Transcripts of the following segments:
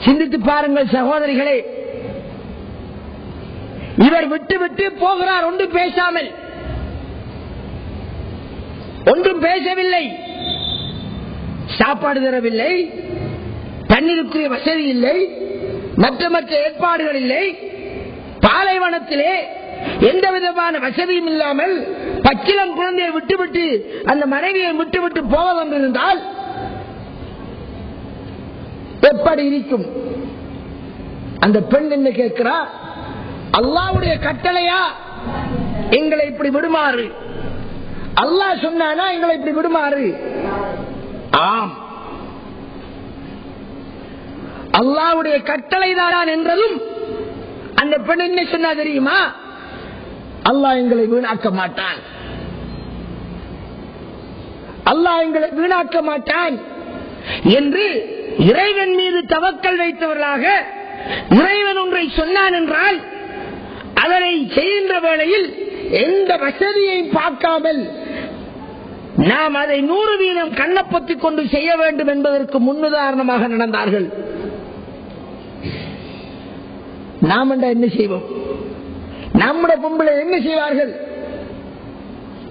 சிந்தித்து பாருங்கள் சகோதரிகளே, இவர் விட்டு விட்டு போகிறார், ஒன்றும் பேசாமல், ஒன்றும் பேசவில்லை, சாப்பாடு தரவில்லை, தண்ணீருக்குரிய வசதி இல்லை, மற்ற ஏற்பாடுகள் இல்லை, பாலைவனத்திலே எந்த விதமான வசதியும் இல்லாமல் பச்சிலம் குழந்தையை விட்டுவிட்டு அந்த மனைவியை விட்டுவிட்டு போக வந்திருந்தால் எப்படி இருக்கும்? அந்த பெண் என்ன கேட்கிறா? அல்லாஹ்வுடைய கட்டளையா எங்களை இப்படி விடுமாறு? அல்லாஹ் சொன்னானா எங்களை இப்படி விடுமாறு? ஆம், அல்லாஹ்வுடைய கட்டளை தான் என்றதும் அந்த பெண் என்ன சொன்னா தெரியுமா? அல்லாஹ் எங்களை வீணாக்க மாட்டான், அல்லாஹ் எங்களை வீணாக்க மாட்டான் என்று இறைவன் மீது தவக்கல் வைத்தவர்களாக இறைவன் ஒன்றை சொன்னான் என்றால் அதனை செய்கின்ற வேளையில் எந்த வசதியையும் பார்க்காமல் நாம் அதை 100% கண்ணப்பத்திக் கொண்டு செய்ய வேண்டும் என்பதற்கு முன்னுதாரணமாக நடந்தார்கள். நாம் என்ன செய்வோம்? நம்முடைய பொம்பளை என்ன செய்வார்கள்?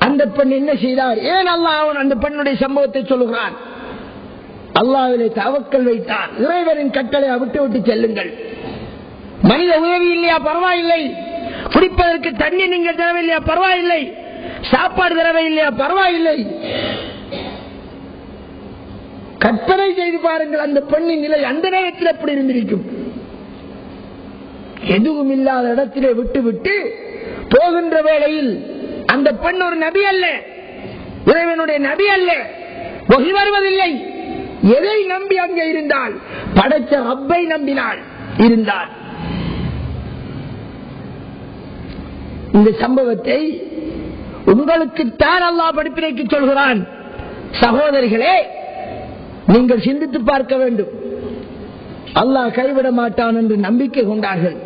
அந்த பெண் என்ன செய்தார்? ஏன் அல்லாஹ் அந்த பெண்ணுடைய சம்பவத்தை சொல்லுகிறான்? அல்லாஹ்விலே தவக்கல் வைத்தார், இறைவனின் கட்டளை விட்டு விட்டு செல்லுங்கள். மனித உதவி இல்லையா பரவாயில்லை, குடிப்பதற்கு தண்ணி நீங்கள் தரவில்லையா பரவாயில்லை, சாப்பாடு தரவில்லையா பரவாயில்லை. கற்பனை செய்து பாருங்கள் அந்த பெண்ணின் நிலை அந்த நேரத்தில் எப்படி இருந்திருக்கும். எதுவும் இல்லாத இடத்திலே விட்டு விட்டு போகின்ற வேளையில் அந்த பெண் ஒரு நபி அல்ல, இறைவனுடைய நபி அல்ல, வஹி வருவதில்லை. எதை நம்பி அங்கே இருந்தால்? படைச்ச ரப்பை நம்பினாள் இருந்தால். இந்த சம்பவத்தை உங்களுக்குத்தான் அல்லாஹ் படிப்பினைக்கு சொல்கிறான். சகோதரிகளே, நீங்கள் சிந்தித்து பார்க்க வேண்டும். அல்லாஹ் கைவிட மாட்டான் என்று நம்பிக்கை கொண்டார்கள்,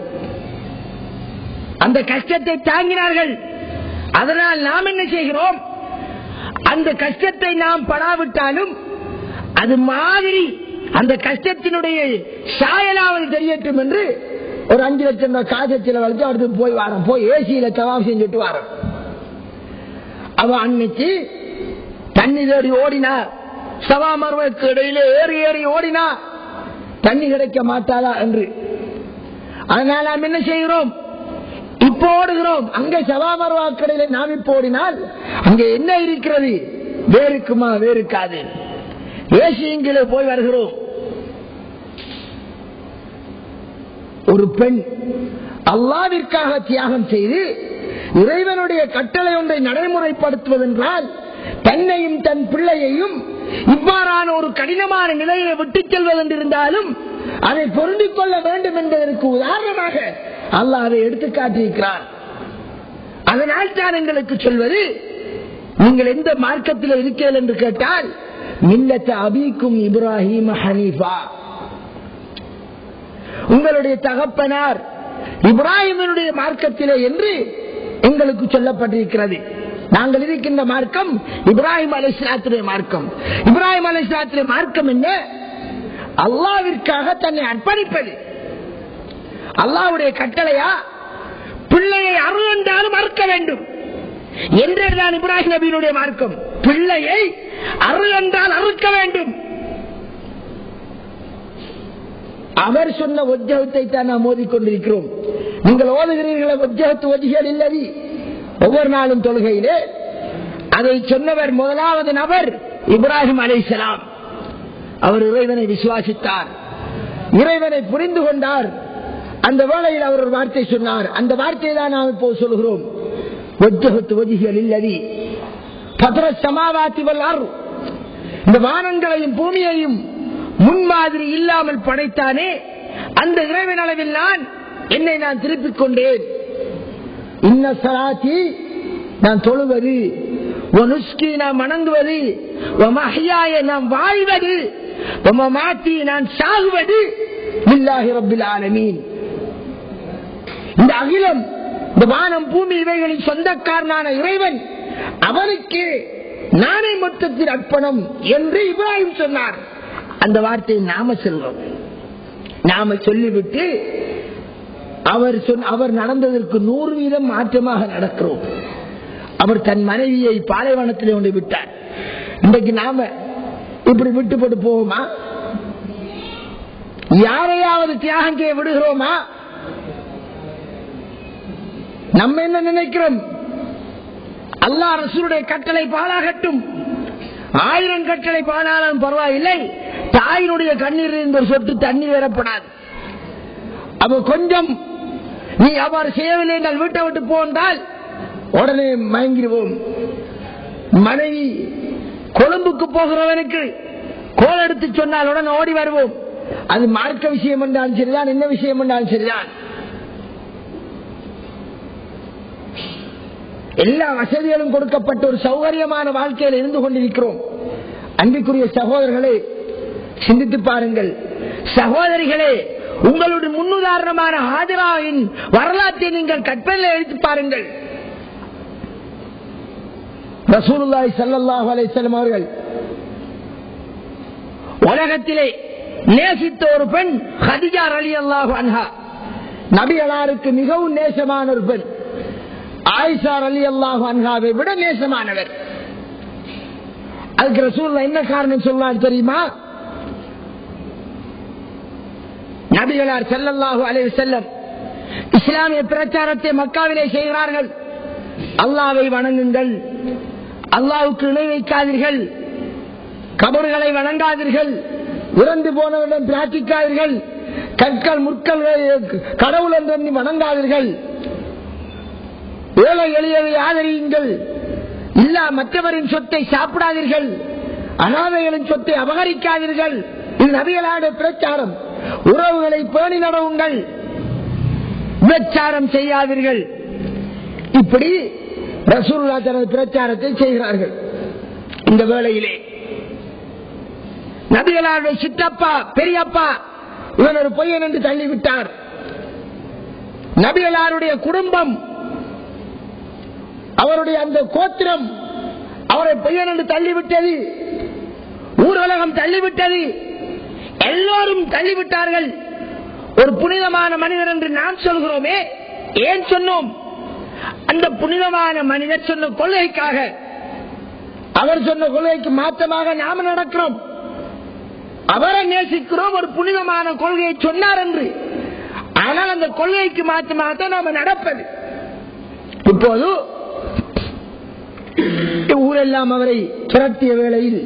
அந்த கஷ்டத்தை தாங்கினார்கள். அதனால் நாம் என்ன செய்கிறோம்? அந்த கஷ்டத்தை நாம் படாவிட்டாலும் அது மாதிரி அந்த கஷ்டத்தினுடைய சாயலாவது தெரியட்டும் என்று ஒரு 5 லட்சம் ரூபாய் காசத்தில் வளர்த்து அடுத்து போய் வாரம், போய் ஏசியில தவாப் செஞ்சுட்டு வாரம். அவ அன்னைக்கு தண்ணி தேடி ஓடினா, சவா மர்வக்கு இடையில ஏறி ஏறி ஓடினா தண்ணி கிடைக்க மாட்டாளா என்று. அதனால நாம் என்ன செய்கிறோம்? இப்போ ஓடுகிறோம். அங்கே சவா மர்வா கடையில நாம் இப்போ ஓடினால் அங்கே என்ன இருக்கிறது? வேறுக்குமா? வேறுக்காது. ஏசியங்களே போய் வருகிறோம். ஒரு பெண் அல்லாஹ்விற்காக தியாகம் செய்து இறைவனுடைய கட்டளை ஒன்றை நடைமுறைப்படுத்துவதென்றால் தன்னையும் தன் பிள்ளையையும் இவ்வாறான ஒரு கடினமான நிலையை விட்டுச் செல்வதென்றிருந்தாலும் அதை பொருந்திக் கொள்ள வேண்டும் என்பதற்கு உதாரணமாக அல்லாஹ் அதை எடுத்து காட்டியிருக்கிறார். அதனால் தான் எங்களுக்கு சொல்வது, நீங்கள் எந்த மார்க்கத்தில் இருக்கிறீர்கள் என்று கேட்டால் மில்லத்த அபீக்கும் இப்ராஹிம் ஹனீஃபா, உங்களுடைய தகப்பனார் இப்ராஹிமினுடைய மார்க்கத்திலே என்று எங்களுக்கு சொல்லப்பட்டிருக்கிறது. நாங்கள் இருக்கின்ற மார்க்கம் இப்ராஹிம் அலைஹிஸ்ஸலாத்துடைய மார்க்கம். இப்ராஹிம் அலைஹிஸ்ஸலாத்துடைய மார்க்கம் என்ன? அல்லாஹ்விற்காக தன்னை அர்ப்பணிப்பது. அல்லாஹ்வுடைய கட்டளையா? பிள்ளையை அறு என்றாலும் அறுக்க வேண்டும் என்றுதான் இப்ராஹிம் நபியினுடைய மார்க்கம். பிள்ளையை அறு என்றால் அறுக்க வேண்டும். அவர் சொன்ன வஜ்ஹத்தை தான் நாம் ஓதிக்கொண்டிருக்கிறோம். நீங்கள் ஓதுகிறீர்கள் வஜ்ஹத்து வஜ்ஹல் இல்லதி, ஒவ்வொரு நாளும் தொழுகையிலே அதை சொன்னவர் முதலாவது நபர் இப்ராஹிம் அலைஹிஸ்ஸலாம். அவர் இறைவனை விசுவாசித்தார், இறைவனை புரிந்து கொண்டார். அந்த வேளையில் அவர் ஒரு வார்த்தை சொன்னார். அந்த வார்த்தையை தான் நாம் இப்போது சொல்கிறோம். வஜ்ஹத்து வஜ்ஹல் இல்லதி ஃபத்ர ஸமாவாத்தி வல் அர்த், இந்த வானங்களையும் பூமியையும் முன்மாதிரி இல்லாமல் படைத்தானே அந்த இறைவன் அளவில் என்னை நான் திருப்பிக் கொண்டேன். இன்ன ஸலாத்தி, நான் தொழுவது, வனுஸ்கி நான் வணங்குவது, வமஹ்யாய நான் வாழ்வது, வமமாத்தி நான் சாகுவது லில்லாஹி ரப்பில் ஆலமீன். இந்த அகிலம், இந்த வானம் பூமி இவைகளின் சொந்தக்காரனான இறைவன், அவனுக்கு நானே மொத்தத்தில் அர்ப்பணம் என்று இப்ராஹிம் சொன்னார். அந்த வார்த்தையை நாம சொல்றோம். நாம சொல்லிவிட்டு அவர் நடந்ததற்கு 100% மாற்றமாக நடக்கிறோம். அவர் தன் மனைவியை பாலைவனத்தில் கொண்டு விட்டார். இன்றைக்கு நாம இப்படி விட்டு போட்டு போவோமா? யாரையாவது தியாகம் செய்ய விடுகிறோமா? நம்ம என்ன நினைக்கிறோம்? அல்லாஹ் ரசூலுடைய கட்டளை பாழாகட்டும், 1000 கட்டளை பாழாலும் பரவாயில்லை, தாயினுடைய கண்ணீர் என்ற சொட்டு தண்ணி வரப்படாது. அப்ப கொஞ்சம் நீ அவ்வாறு செய்யவில்லை என்றால் வீட்டை விட்டு போன்றால் உடனே மயங்கிடுவோம். மனைவி கொழும்புக்கு போகிறவனுக்கு கோல் எடுத்து சொன்னால் உடனே ஓடி வருவோம். அது மார்க்க விஷயம் என்றாலும் சரிதான், என்ன விஷயம் என்றாலும் சரிதான். எல்லா வசதிகளும் கொடுக்கப்பட்ட ஒரு சௌகரியமான வாழ்க்கையில் இருந்து கொண்டிருக்கிறோம். அன்பிற்குரிய சகோதரர்களே, சிந்தித்து பாருங்கள். சகோதரிகளே, உங்களுடைய முன்னுதாரணமான ஹாஜராவின் வரலாற்றை நீங்கள் கற்பனையில் எடுத்து பாருங்கள். ரசூலுல்லாஹி ஸல்லல்லாஹு அலைஹி வஸல்லம் அவர்கள் உலகத்திலே நேசித்த ஒரு பெண் கதீஜா ரலியல்லாஹு அன்ஹா. நபிகளாருக்கு மிகவும் நேசமான ஒரு பெண். ஆயிஷா ரலியல்லாஹு அன்ஹாவை விட நேசமானவர். அதுக்கு ரசூலுல்லாஹ் என்ன காரணம் சொன்னார் தெரியுமா? நபிகளார் ஸல்லல்லாஹு அலைஹி வஸல்லம் இஸ்லாமிய பிரச்சாரத்தை மக்காவிலே செய்கிறார்கள். அல்லாஹ்வை வணங்குங்கள், அல்லாஹ்வுக்கு இணை வைக்காதீர்கள், கபர்களை வணங்காதீர்கள், இறந்து போனவரிடம் பிரார்த்திக்காதீர்கள், கற்கள் முற்கள் கடவுள் என்று வணங்காதீர்கள், ஏழை எளியவை ஆதரியுங்கள், இல்லா மற்றவரின் சொத்தை சாப்பிடாதீர்கள், அனாதைகளின் சொத்தை அபகரிக்காதீர்கள். இது நபிகளாருடைய பிரச்சாரம். உறவுகளை பேணி நடவுங்கள், விபச்சாரம் செய்யாதீர்கள். இப்படி ரசூலுல்லாஹ் தனது பிரச்சாரத்தை செய்கிறார்கள். இந்த வேளையிலே நபிகளாருடைய சித்தப்பா பெரியப்பா இவன் ஒரு பொய்யன் என்று தள்ளிவிட்டார். நபிகளாருடைய குடும்பம், அவருடைய அந்த கோத்திரம் அவரை பொய்யன் என்று தள்ளிவிட்டது. ஊர்வலகம் தள்ளிவிட்டது. எல்லோரும் தள்ளிவிட்டார்கள். ஒரு புனிதமான மனிதர் என்று நாம் சொல்கிறோமே, ஏன் சொன்னோம்? அந்த புனிதமான மனிதர் சொன்ன கொள்கைக்காக, அவர் சொன்ன கொள்கைக்கு மாற்றமாக நாம நடக்கிறோம். அவரை நேசிக்கிறோம், ஒரு புனிதமான கொள்கையை சொன்னார் என்று. ஆனால் அந்த கொள்கைக்கு மாற்றமாக நாம நடப்பது. இப்போது ஊரெல்லாம் அவரை திரட்டிய வேளையில்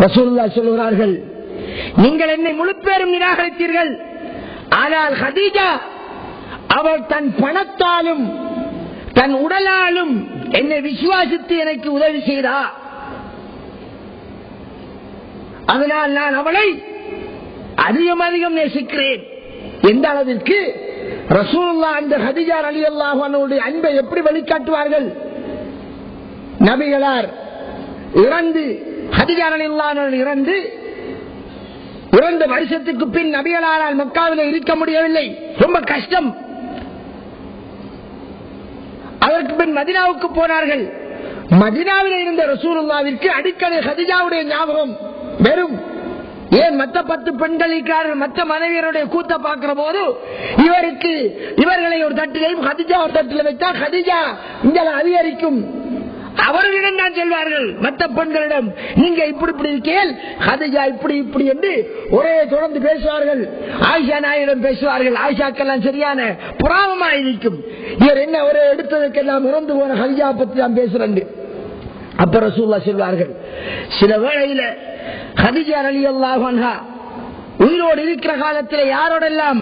ரசூலுல்லாஹ் சொல்கிறார்கள், நீங்கள் என்னை முழு பேரும் நிராகரித்தீர்கள், ஆனால் கதீஜா அவள் தன் பணத்தாலும் தன் உடலாலும் என்னை விசுவாசித்து எனக்கு உதவி செய்தார். அதனால் நான் அவளை அதிகம் அதிகம் நேசிக்கிறேன். எந்த அளவிற்கு ரசூலுல்லாஹ் அந்த கதீஜா ரலியல்லாஹு அன்ஹாவுடைய அன்பை எப்படி வெளிக்காட்டுவார்கள்? நபிகளார் இறந்து, கதீஜா ரலியல்லாஹு அன்ஹா இறந்த வருஷத்துக்கு பின் நபிகளாரால் மக்காவிலே இருக்க முடியவில்லை, ரொம்ப கஷ்டம். அதற்கு பின் மதீனாவுக்கு போனார்கள். மதீனாவில் இருந்த ரசூலுல்லாஹ்விற்கு அடிக்கடி கதீஜாவுடைய ஞாபகம் வெறும். ஏன் மற்ற 10 பெண்கள் இருக்கிறார்கள், மற்ற மனைவியருடைய கூத்த பார்க்கிற போது இவர்களை ஒரு தட்டிலையும் கதீஜா ஒரு தட்டில் வைத்தால் கதீஜா இங்கே அதிகரிக்கும். அவர்களிடம் தான் செல்வார்கள், மற்ற பெண்களிடம் நீங்க இப்படி இப்படி இருக்கேன், கதீஜா இப்படி இப்படி என்று ஒரே தொடர்ந்து பேசுவார்கள். ஆயிஷா நாயிடம் பேசுவார்கள். ஆயிஷாக்கெல்லாம் சரியான புறாமமா இருக்கும். இவர் என்ன ஒரே எடுத்ததுக்கெல்லாம் இறந்து போன கதீஜா பத்தி தான் பேசுறேன். அப்ப ரசூலுல்லாஹ் சொல்வார்கள், சில வேளையில கதீஜா ரலியல்லாஹு அன்ஹா உயிரோடு இருக்கிற காலத்தில் யாரோடெல்லாம்